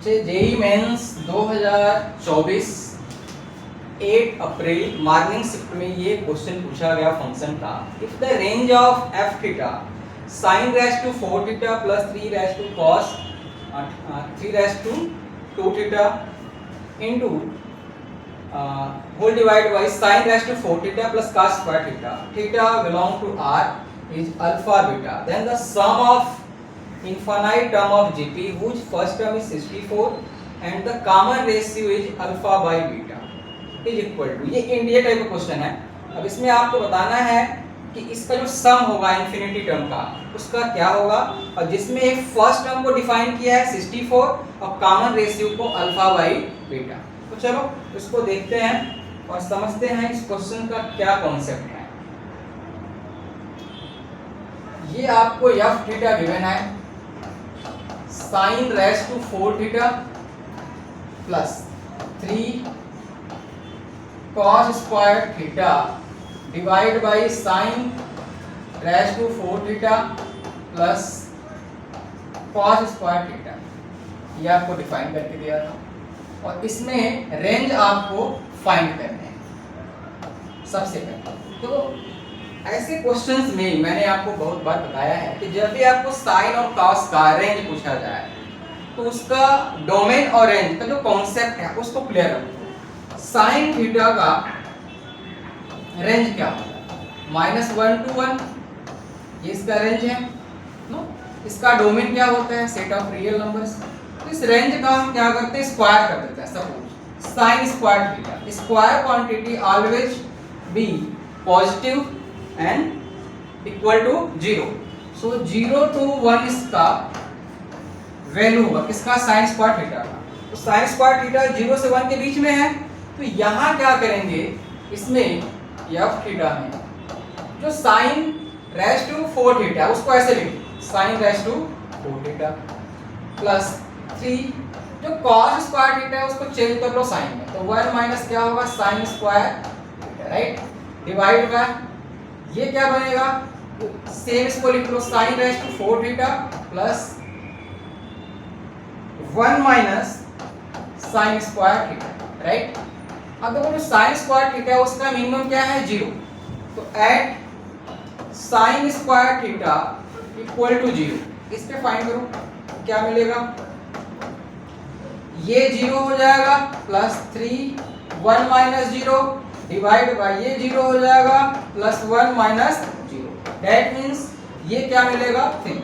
JEE mains 2024 8 April morning shift में ये question पूछा गया फंक्शन का। If the range of F theta sine raise to 4 theta plus 3 raise to cos 3 raise to 2 theta into whole divide by sine raise to 4 theta plus cos square theta, theta belong to r is alpha beta, then the sum of infinite term of GP whose first term is 64 and the common ratio is alpha by beta is equal to, ये India type का question है। अब इसमें आपको बताना है कि इसका जो सम होगा इन्फिनिटी टर्म का उसका क्या होगा, और जिसमें एक फर्स्ट टर्म को डिफाइन किया है 64 और कॉमन रेशियो को अल्फा बाई बीटा। तो चलो इसको देखते हैं और समझते हैं इस क्वेश्चन का क्या कॉन्सेप्ट है। ये आपको एफ थीटा गिवन है, sine raise to 4 theta plus 3 cos square theta divide by sine raise to 4 theta plus cos square theta, ये आपको डिफाइन करके दिया था और इसमें रेंज आपको फाइंड करने हैं सबसे पहले। तो ऐसे क्वेश्चंस में मैंने आपको बहुत बार बताया है कि जब भी आपको साइन और कॉस का रेंज पूछा जाए तो उसका डोमेन और रेंज का जो कॉन्सेप्ट है उसको क्लियर रखो। साइन थीटा का रेंज क्या होता है, -1 to 1, ये इसका रेंज है नो। इसका डोमेन क्या होता है, सेट ऑफ रियल नंबर्स। तो इस रेंज का हम क्या करते हैं, स्क्वायर कर देते हैं। Suppose sine square theta, square quantity always be positive and equal to 0। So 0 to 1 इसका वैल्यू होगा किसका, साइन स्क्वायर थीटा का। तो साइन स्क्वायर थीटा 0 से 1 के बीच में है, तो यहाँ क्या करेंगे, इसमें एफ थीटा में जो साइन रेज टू 4 थीटा उसको ऐसे लिखें, sine raise to 4 theta plus 3 जो कॉस स्क्वायर थीटा है उसको चेंज कर लो साइन में, तो 1 माइनस क्या होगा, sine square theta, right, divide by ये क्या बनेगा, सेम इसको लिख लो, sine raise to 4 theta plus 1 minus sine square theta, right. अब देखो जो साइन स्क्वायर थीटा है उसका मिनिमम क्या है, 0। तो at sine square theta equal to 0, इस पे फाइंड करो क्या मिलेगा, ये 0 हो जाएगा प्लस 3 1 माइनस 0 डिवाइड बाय ये 0 हो जाएगा प्लस 1 माइनस 0। दैट मीन्स ये क्या मिलेगा, 3।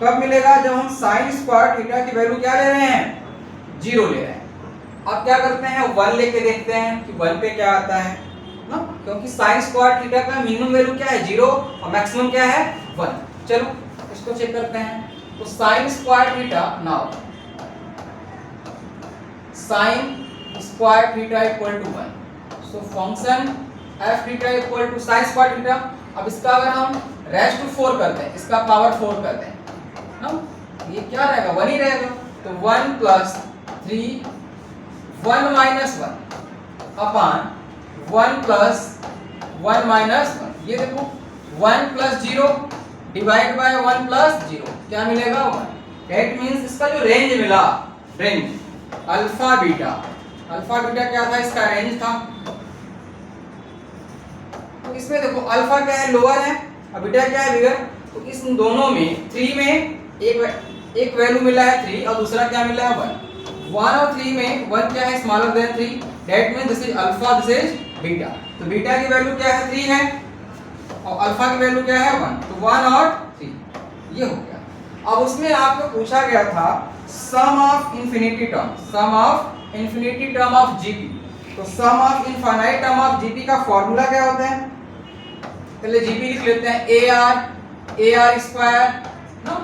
कब मिलेगा, जब हम साइन स्क्वायर थीटा की वैल्यू क्या ले रहे हैं, 0 ले रहे हैं। अब क्या करते हैं, 1 लेके देखते हैं कि 1 पे क्या आता है ना, क्योंकि साइन स्क्वायर थीटा का मिनिमम वैल्यू क्या है, 0 और मैक्सिमम क्या है, 1। चलो इसको चेक करते हैं। तो sine square theta, now sine square theta equal to 1, so function F theta equal to sine square theta. अब इसका अगर हम रेज टू 4 करते हैं, इसका पावर 4 करते हैं ना, ये क्या रहेगा, 1 ही रहेगा। तो 1 plus 3 1 minus 1 upon 1 plus 1 minus 1, ये देखो 1 प्लस 0 डिवाइड बाय 1 प्लस 0 क्या मिलेगा, 1। दैट मींस इसका जो रेंज मिला, range alpha beta, alpha beta क्या था, इसका रेंज था। तो इसमें देखो अल्फा क्या है, लोअर है, और बीटा क्या है, बिगर। तो इस दोनों में 3 में एक वैल्यू मिला है 3 और दूसरा क्या मिला है, 1 और 3 में 1 क्या है, smaller than 3, that means this is alpha, this is beta. तो बीटा की वैल्यू क्या है, 3 है और अल्फा की वैल्यू क्या है, 1। तो 1 और 3 ये हो गया। अब उसमें आपको पूछा गया था sum of infinity term, sum of infinity term of GP. तो sum of infinite term of GP का फॉर्मूला क्या होता है, पहले जीपी लिख लेते हैं, ए आर स्क्वायर ना,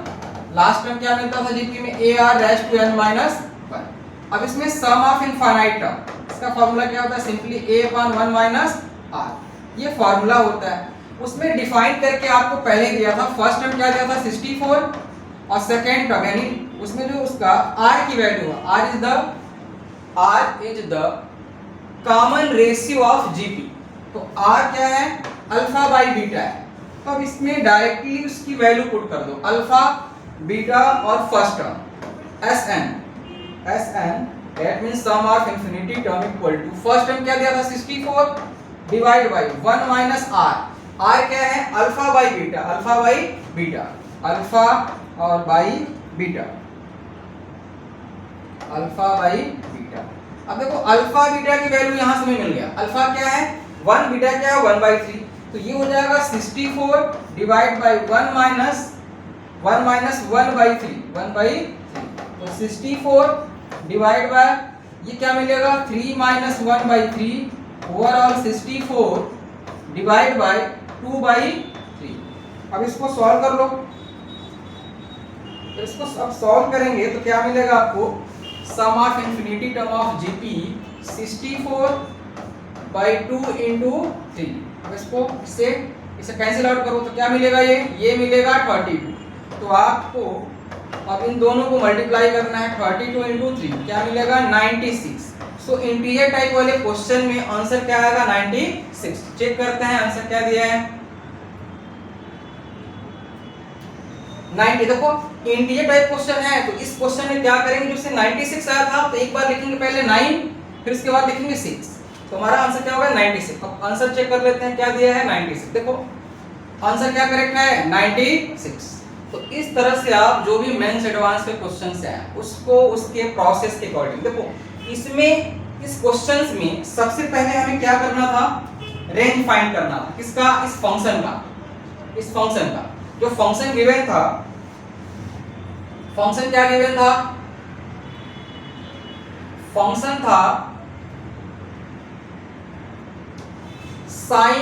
लास्ट टर्म क्या मिलता था जीपी में, A R raise to n minus 1। अब इसमें सम ऑफ इनफाइनाइट टर्म, इसका फॉर्मूला क्या होता है, simply a upon 1 minus r, ये फॉर्मूला होता है। उसमें डिफाइन करके आपको पहले दिया था, फर्स्ट टर्म क्या दिया था, 64 और सेकेंड टर्म यानी उसमें जो उसका r की वैल्यू है, r is the common ratio of GP. तो r क्या है, अल्फा बाई बीटा है। तो अब इसमें डायरेक्टली उसकी वैल्यू पुट कर दो, अल्फा बीटा और first term S N Sn that means sum of infinity term equal to first term क्या दिया था 64 divide by 1 minus r। r क्या है alpha by beta, alpha by beta, alpha और by beta, alpha by beta. अब देखो alpha beta की value यहां से हमें मिल गया, अल्फा क्या है 1, बीटा क्या है 1/3, तो ये हो जाएगा 64 डिवाइड बाय 1 माइनस 1/3, 1/3, तो 64 डिवाइड बाय ये क्या मिलेगा 3 माइनस 1/3 ओवरऑल 64 डिवाइड बाय 2/3। अब इसको सॉल्व कर लो, तो इसको अब सॉल्व करेंगे तो क्या मिलेगा आपको sum of infinity term of GP 64/2 into 3। अब इसको इसे कैंसिल आउट करो तो क्या मिलेगा, ये मिलेगा 32। तो आपको अब इन दोनों को मल्टीप्लाई करना है, 32 इंटू 3 क्या मिलेगा 96। सो इंटीजर टाइप वाले क्वेश्चन में आंसर क्या आएगा 96। चेक करते हैं आंसर क्या दिया है 90। देखो इंटीजर टाइप क्वेश्चन है तो इस क्वेश्चन में क्या करेंगे, जो से 96 आया था तो एक बार लिखेंगे पहले 9 फिर उसके बाद लिखेंगे 6, तो हमारा आंसर क्या होगा 96। अब आंसर चेक कर लेते हैं क्या दिया है 96। देखो आंसर क्या करेक्ट है 96। तो इस तरह से आप जो भी मेंस एडवांस के क्वेश्चंस हैं उसको उसके प्रोसेस के अकॉर्डिंग देखो। इसमें इस क्वेश्चंस में सबसे पहले हमें क्या करना था, रेंज फाइंड करना था, किसका, इस फंक्शन का, इस फंक्शन का। जो फंक्शन गिवन था, फंक्शन क्या गिवन था, फंक्शन था sin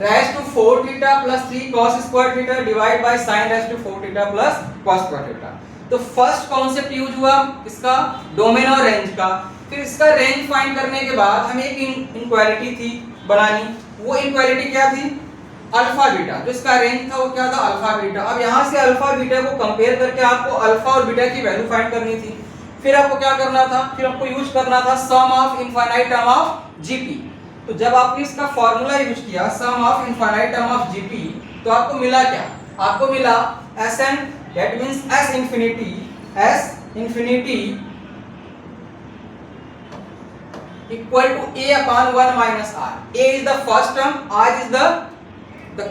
raised to 4 theta plus 3 cos square theta divided by sin raised to 4 theta plus cos square theta। तो फर्स्ट कॉन्सेप्ट यूज हुआ इसका डोमेन और रेंज का। फिर इसका रेंज फाइंड करने के बाद हमें एक इनक्वालिटी थी बनानी, वो इनक्वालिटी क्या थी अल्फा बीटा, जो इसका रेंज था वो क्या था अल्फा बीटा। अब यहाँ से अल्फा बीटा को कंपेयर करके आपको अल्फा और बीटा की वैल्यू फाइंड करनी थी। फिर आपको क्या करना था, फिर आपको यूज करना था sum of infinite term of GP. तो जब आपने इसका फॉर्मूला यूज किया sum of infinite term of GP तो आपको मिला क्या, आपको मिला Sn that means S infinity equal to A upon 1 minus R। A is the first term, R is the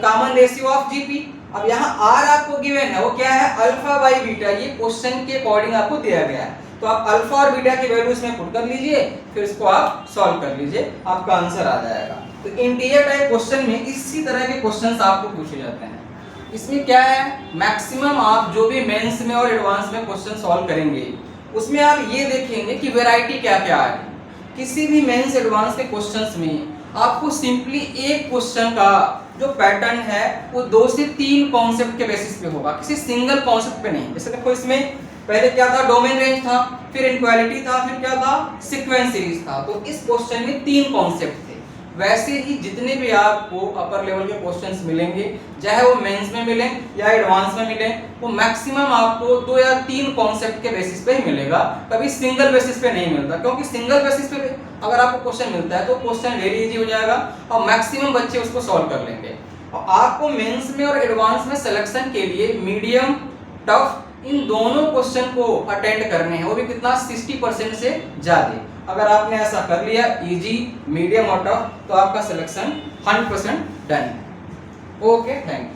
common ratio of GP। अब यहाँ R आपको गिवन है वो क्या है अल्फा बाई बीटा, ये क्वेश्चन के अकॉर्डिंग आपको दिया गया है। तो आप अल्फा और बीटा की वैल्यू इसमें पुट कर लीजिए, फिर इसको आप सॉल्व कर लीजिए, आपका आंसर आ जाएगा। तो इंटीजर टाइप क्वेश्चन में इसी तरह के क्वेश्चंस आपको पूछे जाते हैं। इसमें क्या है मैक्सिमम आप जो भी मेंस में और एडवांस में क्वेश्चन सॉल्व करेंगे उसमें आप ये देखेंगे कि वैरायटी क्या क्या आ रही। किसी भी मेंस एडवांस के क्वेश्चंस में आपको सिंपली एक क्वेश्चन का जो पैटर्न है वो 2 से 3 कॉन्सेप्ट के बेसिस पे होगा, किसी सिंगल कॉन्सेप्ट पे नहीं। जैसे देखो इसमें पहले क्या था डोमेन रेंज था, फिर इनक्वालिटी था, फिर क्या था सीक्वेंस सीरीज था। तो इस क्वेश्चन में 3 कॉन्सेप्ट थे। वैसे ही जितने भी आपको अपर लेवल के क्वेश्चंस मिलेंगे चाहे वो मेंस में मिले या एडवांस में मिले, वो मैक्सिमम आपको 2 या 3 कॉन्सेप्ट के बेसिस पे ही मिलेगा, कभी सिंगल बेसिस पे नहीं मिलता। क्योंकि सिंगल बेसिस पे अगर आपको क्वेश्चन मिलता है तो क्वेश्चन वेरी इजी हो जाएगा और मैक्सिमम बच्चे उसको सॉल्व कर लेंगे। और आपको मेंस में और एडवांस में सिलेक्शन के लिए मीडियम टफ इन दोनों क्वेश्चन को अटेंड करने हैं, वो भी कितना 60% से ज्यादा। अगर आपने ऐसा कर लिया इजी मीडियम और टफ तो आपका सिलेक्शन 100% डन है। Okay thank you.